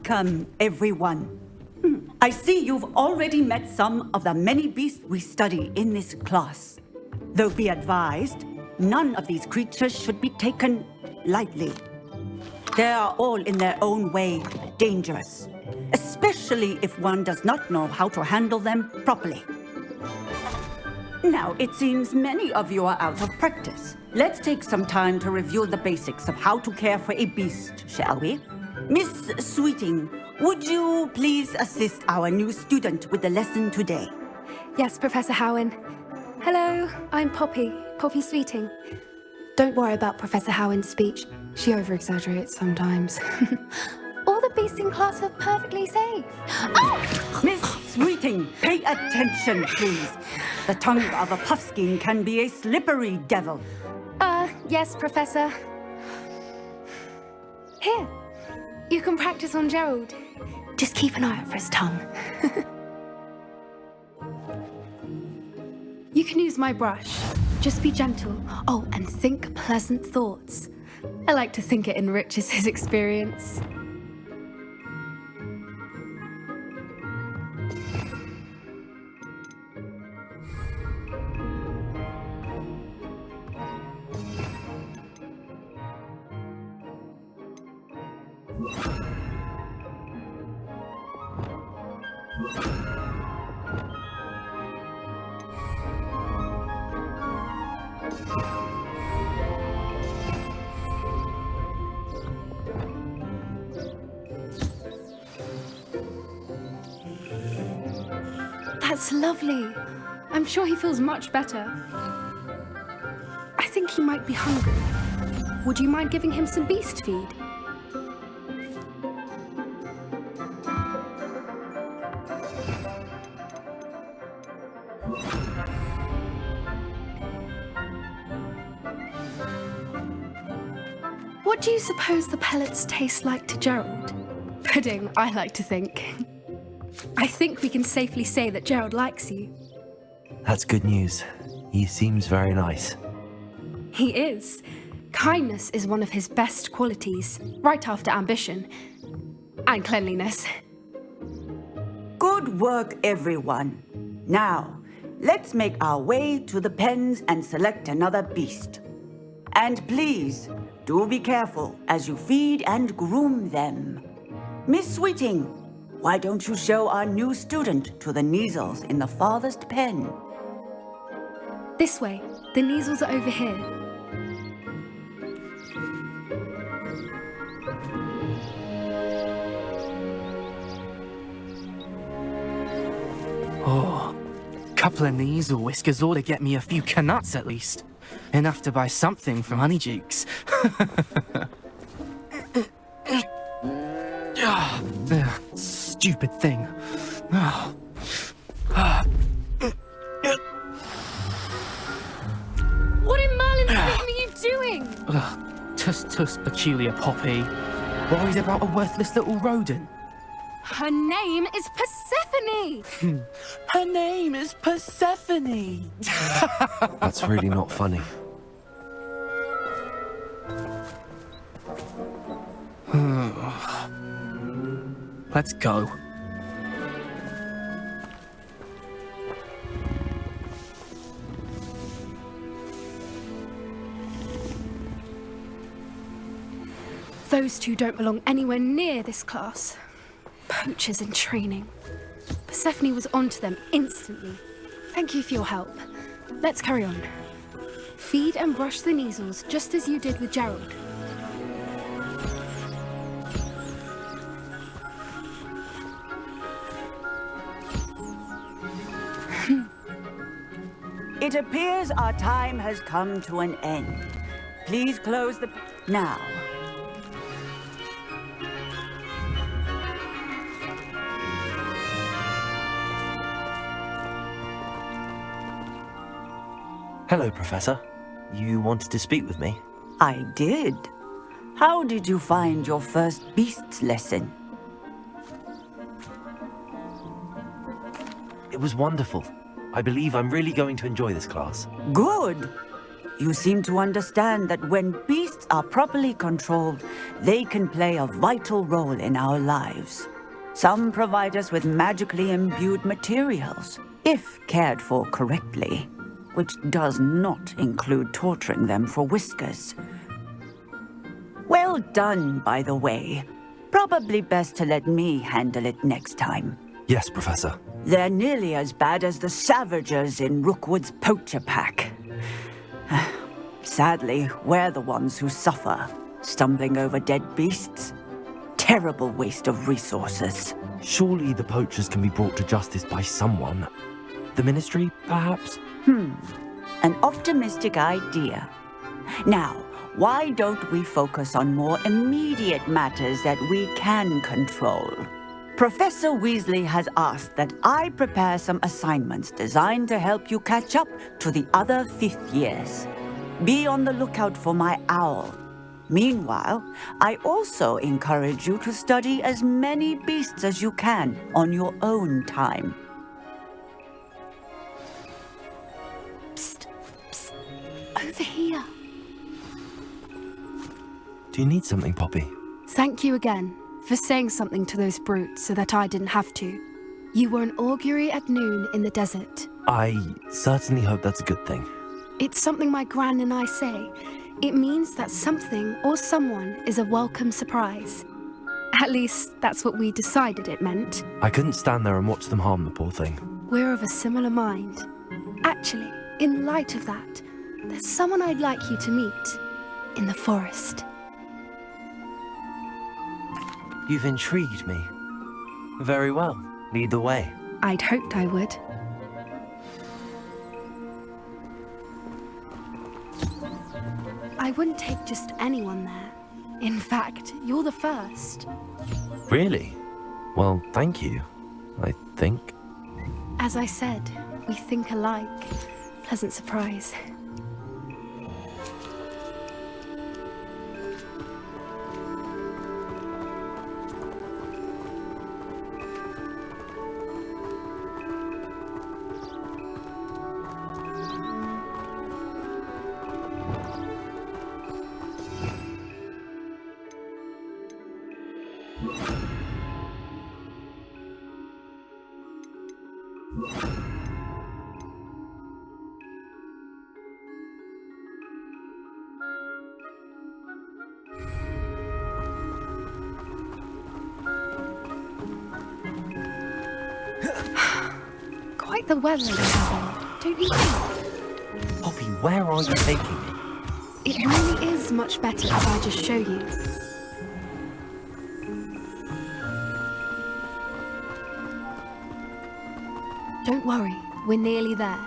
Welcome, everyone. I see you've already met some of the many beasts we study in this class. Though be advised, none of these creatures should be taken lightly. They are all in their own way dangerous, especially if one does not know how to handle them properly. Now, it seems many of you are out of practice. Let's take some time to review the basics of how to care for a beast, shall we? Miss Sweeting, would you please assist our new student with the lesson today? Yes, Professor Howen. Hello, I'm Poppy Sweeting. Don't worry about Professor Howen's speech. She over-exaggerates sometimes. All the beasts in class are perfectly safe. Oh! Miss Sweeting, pay attention, please. The tongue of a puffskein can be a slippery devil. Yes, Professor. Here, you can practice on Gerald. Just keep an eye out for his tongue. You can use my brush. Just be gentle. Oh, and think pleasant thoughts. I like to think it enriches his experience. That's lovely. I'm sure he feels much better. I think he might be hungry. Would you mind giving him some beast feed? What do you suppose the pellets taste like to Gerald? Pudding, I like to think. I think we can safely say that Gerald likes you. That's good news. He seems very nice. He is. Kindness is one of his best qualities, right after ambition. And cleanliness. Good work, everyone. Now, let's make our way to the pens and select another beast. And please, do be careful as you feed and groom them. Miss Sweeting, why don't you show our new student to the Neasels in the farthest pen? This way. The Neasels are over here. Oh, couple of Neasel whiskers ought to get me a few canuts at least. Enough to buy something from Honeydukes. Stupid thing. What in Merlin's name are you doing? Tuss, peculiar Poppy. Worried about a worthless little rodent. Her name is Persephone! Her name is Persephone! That's really not funny. Let's go. Those two don't belong anywhere near this class. Poachers in training. Persephone was onto them instantly. Thank you for your help. Let's carry on. Feed and brush the Neasels just as you did with Gerald. It appears our time has come to an end. Please close the... Now. Hello, Professor. You wanted to speak with me? I did. How did you find your first beasts lesson? It was wonderful. I believe I'm really going to enjoy this class. Good. You seem to understand that when beasts are properly controlled, they can play a vital role in our lives. Some provide us with magically imbued materials, if cared for correctly, which does not include torturing them for whiskers. Well done, by the way. Probably best to let me handle it next time. Yes, Professor. They're nearly as bad as the Savagers in Rookwood's poacher pack. Sadly, we're the ones who suffer, stumbling over dead beasts. Terrible waste of resources. Surely the poachers can be brought to justice by someone. The Ministry, perhaps? An optimistic idea. Now, why don't we focus on more immediate matters that we can control? Professor Weasley has asked that I prepare some assignments designed to help you catch up to the other 5th years. Be on the lookout for my owl. Meanwhile, I also encourage you to study as many beasts as you can on your own time. Psst, psst. Over here. Do you need something, Poppy? Thank you again for saying something to those brutes so that I didn't have to. You were an augury at noon in the desert. I certainly hope that's a good thing. It's something my gran and I say. It means that something or someone is a welcome surprise. At least, that's what we decided it meant. I couldn't stand there and watch them harm the poor thing. We're of a similar mind. Actually, in light of that, there's someone I'd like you to meet in the forest. You've intrigued me. Very well. Lead the way. I'd hoped I would. I wouldn't take just anyone there. In fact, you're the first. Really? Well, thank you, I think. As I said, we think alike. Pleasant surprise. Quite the weather you're having, don't you think? Poppy, where are you taking me? It really is much better if I just show you. Don't worry, we're nearly there.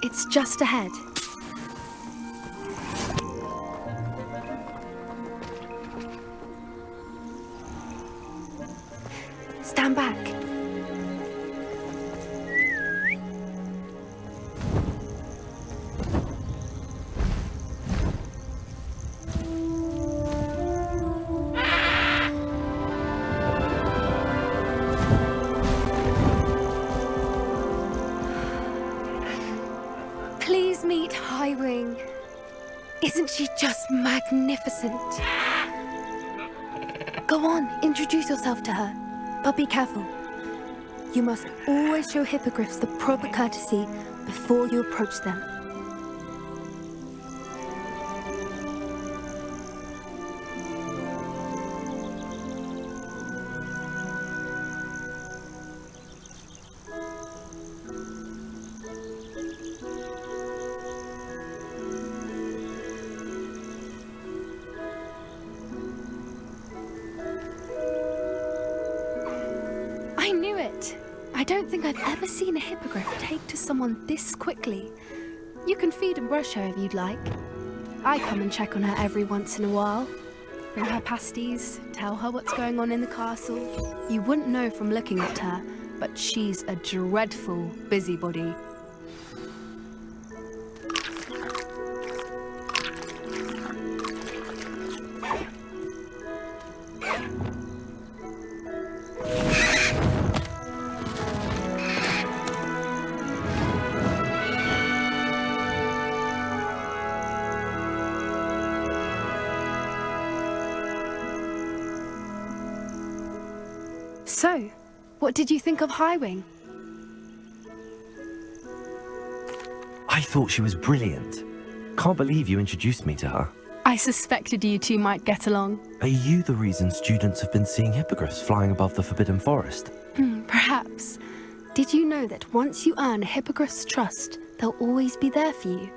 It's just ahead. Stand back. Please meet Highwing. Isn't she just magnificent? Go on, introduce yourself to her. But be careful. You must always show hippogriffs the proper courtesy before you approach them. I knew it! I don't think I've ever seen a hippogriff take to someone this quickly. You can feed and brush her if you'd like. I come and check on her every once in a while. Bring her pasties, tell her what's going on in the castle. You wouldn't know from looking at her, but she's a dreadful busybody. So, what did you think of Highwing? I thought she was brilliant. Can't believe you introduced me to her. I suspected you two might get along. Are you the reason students have been seeing hippogriffs flying above the Forbidden Forest? Perhaps. Did you know that once you earn a hippogriff's trust, they'll always be there for you?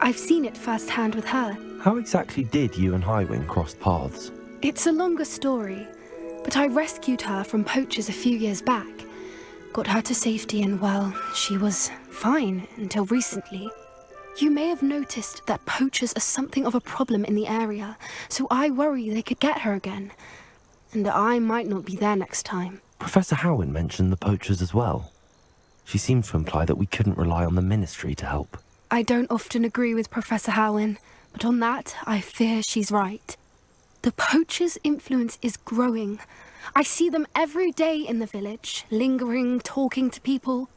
I've seen it firsthand with her. How exactly did you and Highwing cross paths? It's a longer story, but I rescued her from poachers a few years back. Got her to safety and, well, she was fine until recently. You may have noticed that poachers are something of a problem in the area, so I worry they could get her again. And I might not be there next time. Professor Howin mentioned the poachers as well. She seemed to imply that we couldn't rely on the Ministry to help. I don't often agree with Professor Howin, but on that, I fear she's right. The poachers' influence is growing. I see them every day in the village, lingering, talking to people.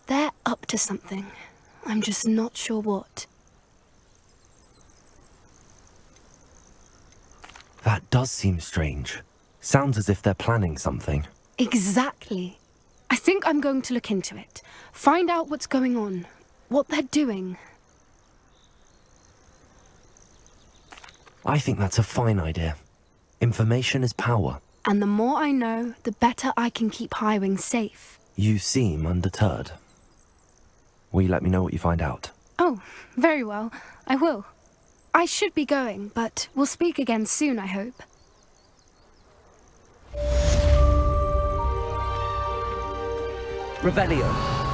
They're up to something. I'm just not sure what. That does seem strange. Sounds as if they're planning something. Exactly. I think I'm going to look into it. Find out what's going on, what they're doing. I think that's a fine idea. Information is power. And the more I know, the better I can keep Highwing safe. You seem undeterred. Will you let me know what you find out? Oh, very well. I will. I should be going, but we'll speak again soon, I hope. Revelio.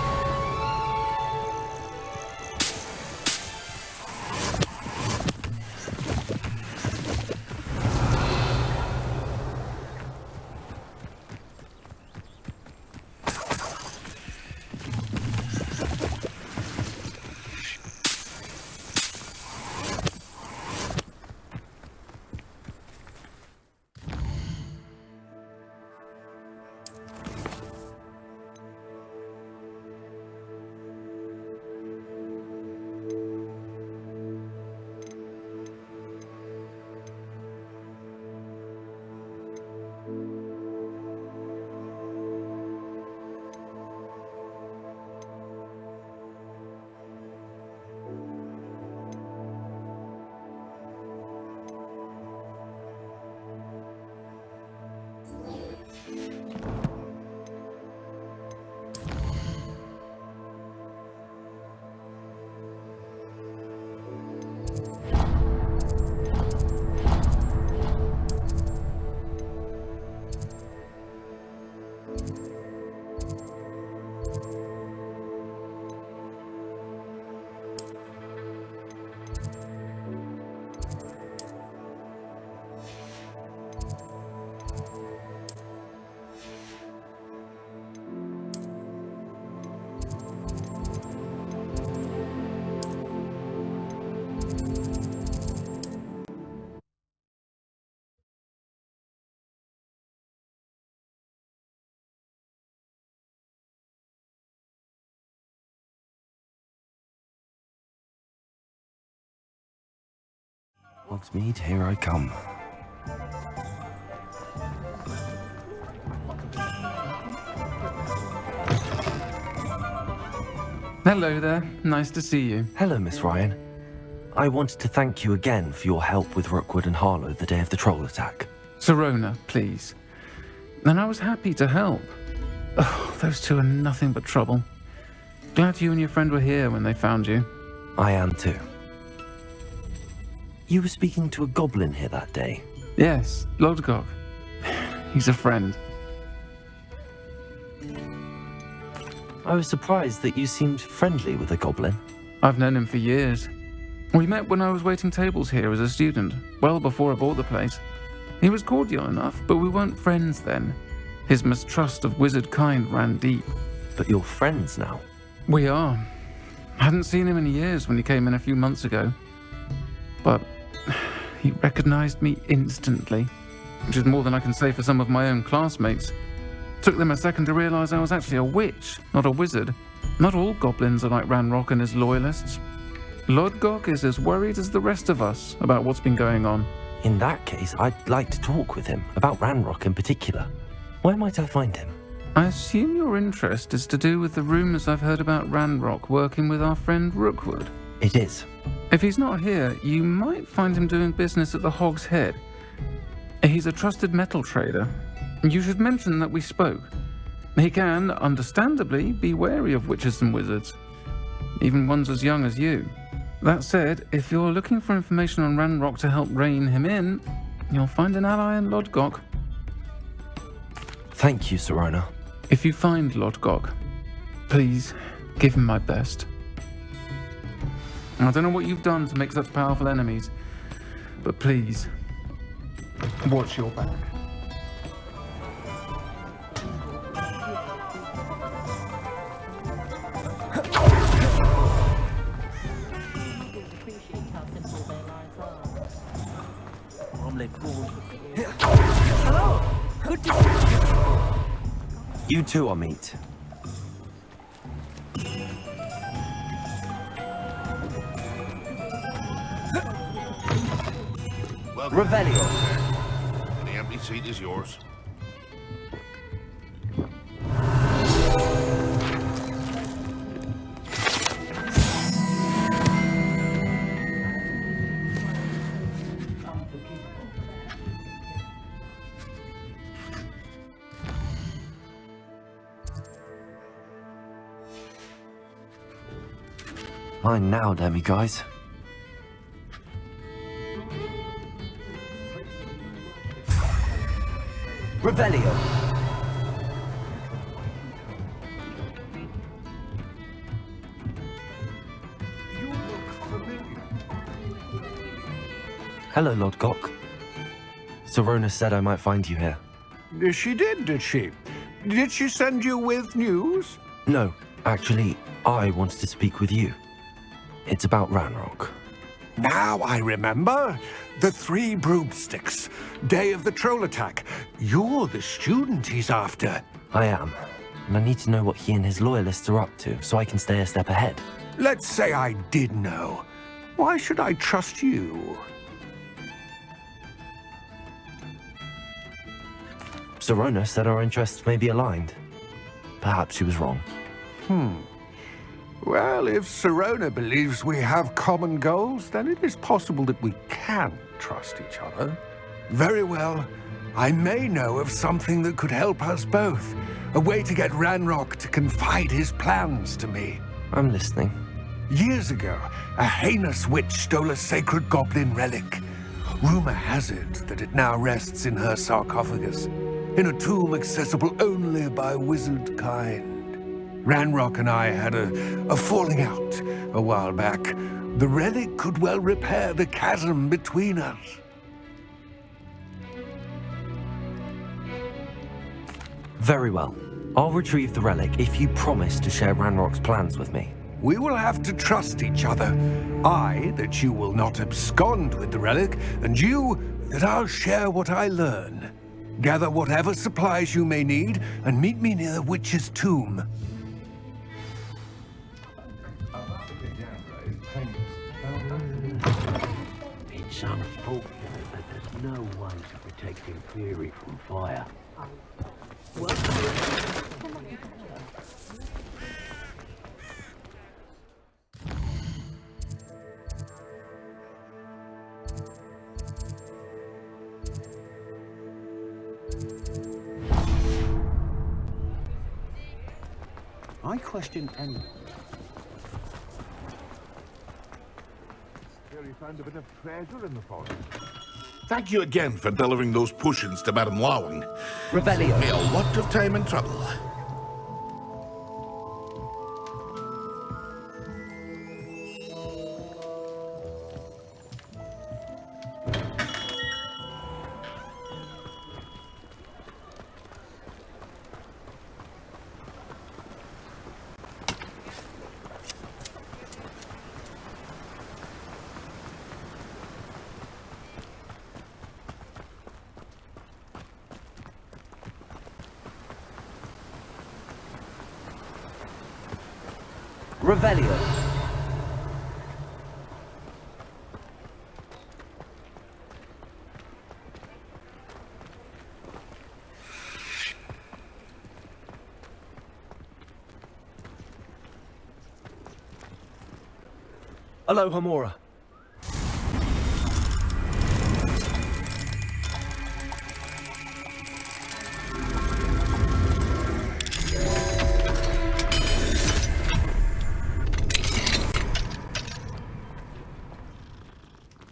Hogsmeade, here I come. Hello there, nice to see you. Hello, Miss Ryan. I wanted to thank you again for your help with Rookwood and Harlow the day of the troll attack. Serona, please. And I was happy to help. Oh, those two are nothing but trouble. Glad you and your friend were here when they found you. I am too. You were speaking to a goblin here that day. Yes, Lodgok. He's a friend. I was surprised that you seemed friendly with a goblin. I've known him for years. We met when I was waiting tables here as a student, well before I bought the place. He was cordial enough, but we weren't friends then. His mistrust of wizard kind ran deep. But you're friends now. We are. I hadn't seen him in years when he came in a few months ago. But he recognized me instantly, which is more than I can say for some of my own classmates. Took them a second to realize I was actually a witch, not a wizard. Not all goblins are like Ranrock and his loyalists. Lodgok is as worried as the rest of us about what's been going on. In that case, I'd like to talk with him, about Ranrock in particular. Where might I find him? I assume your interest is to do with the rumours I've heard about Ranrock working with our friend Rookwood. It is. If he's not here, you might find him doing business at the Hog's Head. He's a trusted metal trader. You should mention that we spoke. He can, understandably, be wary of witches and wizards, even ones as young as you. That said, if you're looking for information on Ranrock to help rein him in, you'll find an ally in Lodgok. Thank you, Sirona. If you find Lodgok, please give him my best. I don't know what you've done to make such powerful enemies, but please, watch your back. Hello! Good to see you. You too, Amit. Welcome. Revelio. The empty seat is yours. Mine now, demiguise. Revelio. You look familiar. Hello, Lodgok. Sirona said I might find you here. She did she? Did she send you with news? No, actually, I wanted to speak with you. It's about Ranrock. Now I remember. The 3 broomsticks. Day of the troll attack. You're the student he's after. I am, and I need to know what he and his loyalists are up to so I can stay a step ahead. Let's say I did know. Why should I trust you? Sirona said our interests may be aligned. Perhaps she was wrong. Well, if Sirona believes we have common goals, then it is possible that we can trust each other. Very well. I may know of something that could help us both. A way to get Ranrock to confide his plans to me. I'm listening. Years ago, a heinous witch stole a sacred goblin relic. Rumor has it that it now rests in her sarcophagus, in a tomb accessible only by wizard kind. Ranrock and I had a falling out a while back. The relic could well repair the chasm between us. Very well. I'll retrieve the relic if you promise to share Ranrock's plans with me. We will have to trust each other. I, that you will not abscond with the relic, and you, that I'll share what I learn. Gather whatever supplies you may need, and meet me near the witch's tomb. It's unfortunate that there's no way to protecting furry from fire. I question anyone. Found a bit of treasure in the forest. Thank you again for delivering those potions to Baron Lawing. Revelio. Me a lot of time and trouble. Revelio. Aloha Mora.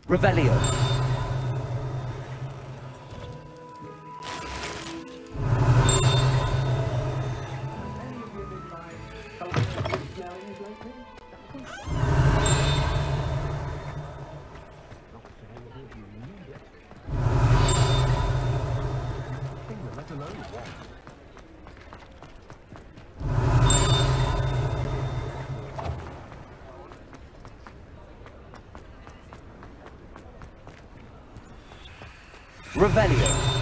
Revelio. Revelio.